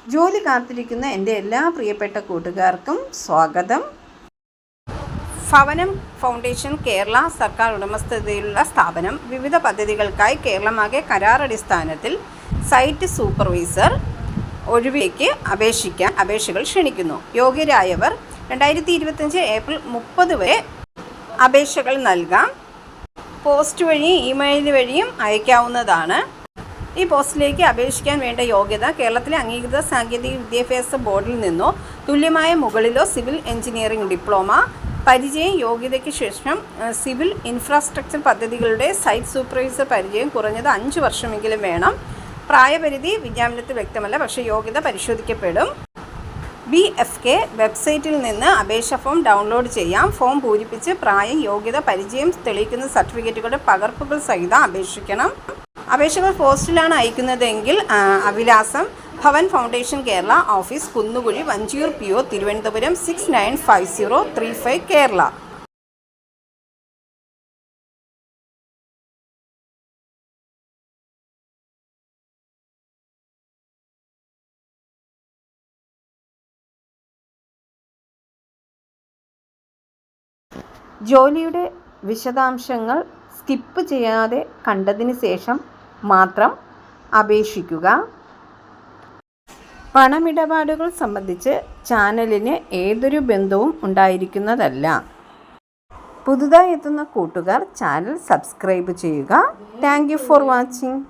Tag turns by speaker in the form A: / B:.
A: ജോലി കാത്തിരിക്കുന്ന എൻ്റെ എല്ലാ പ്രിയപ്പെട്ട കൂട്ടുകാർക്കും സ്വാഗതം. ഭവനം ഫൗണ്ടേഷൻ കേരള സർക്കാർ ഉടമസ്ഥതയിലുള്ള സ്ഥാപനം വിവിധ പദ്ധതികൾക്കായി കേരളമാകെ കരാറടിസ്ഥാനത്തിൽ സൈറ്റ് സൂപ്പർവൈസർ ഒഴിവിലേക്ക് അപേക്ഷകൾ ക്ഷണിക്കുന്നു. യോഗ്യരായവർ 2025 ഏപ്രിൽ 30 വരെ അപേക്ഷകൾ നൽകാം. പോസ്റ്റ് വഴിയും ഇമെയിൽ വഴിയും അയക്കാവുന്നതാണ്. ഈ പോസ്റ്റിലേക്ക് അപേക്ഷിക്കാൻ വേണ്ട യോഗ്യത കേരളത്തിലെ അംഗീകൃത സാങ്കേതിക വിദ്യാഭ്യാസ ബോർഡിൽ നിന്നോ തുല്യമായ മുകളിലോ സിവിൽ എഞ്ചിനീയറിംഗ് ഡിപ്ലോമ പരിചയം, യോഗ്യതയ്ക്ക് ശേഷം സിവിൽ ഇൻഫ്രാസ്ട്രക്ചർ പദ്ധതികളുടെ സൈറ്റ് സൂപ്പർവൈസർ പരിചയം കുറഞ്ഞത് 5 വർഷമെങ്കിലും വേണം. പ്രായപരിധി വിജ്ഞാപനത്തിൽ വ്യക്തമല്ല, പക്ഷേ യോഗ്യത പരിശോധിക്കപ്പെടും. BFK വെബ്സൈറ്റിൽ നിന്ന് അപേക്ഷ ഫോം ഡൗൺലോഡ് ചെയ്യാം. ഫോം പൂരിപ്പിച്ച് പ്രായം, യോഗ്യത, പരിചയം തെളിയിക്കുന്ന സർട്ടിഫിക്കറ്റുകളുടെ പകർപ്പുകൾ സഹിതം അപേക്ഷിക്കണം. അപേക്ഷകൾ പോസ്റ്റിലാണ് അയക്കുന്നതെങ്കിൽ വിലാസം Bhavan foundation Kerala, office Kunnukuzhi, Vanchiyoor PO, Thiruvananthapuram 695035 Kerala. ജോലിയുടെ വിശദാംശങ്ങൾ സ്കിപ്പ് ചെയ്യാതെ കണ്ടതിന് ശേഷം മാത്രം അപേക്ഷിക്കുക. പണമിടപാടുകൾ സംബന്ധിച്ച് ചാനലിന് ഏതൊരു ബന്ധവും ഉണ്ടായിരിക്കുന്നതല്ല. പുതുതായി എത്തുന്ന കൂട്ടുകാർ ചാനൽ സബ്സ്ക്രൈബ് ചെയ്യുക. Thank you for watching.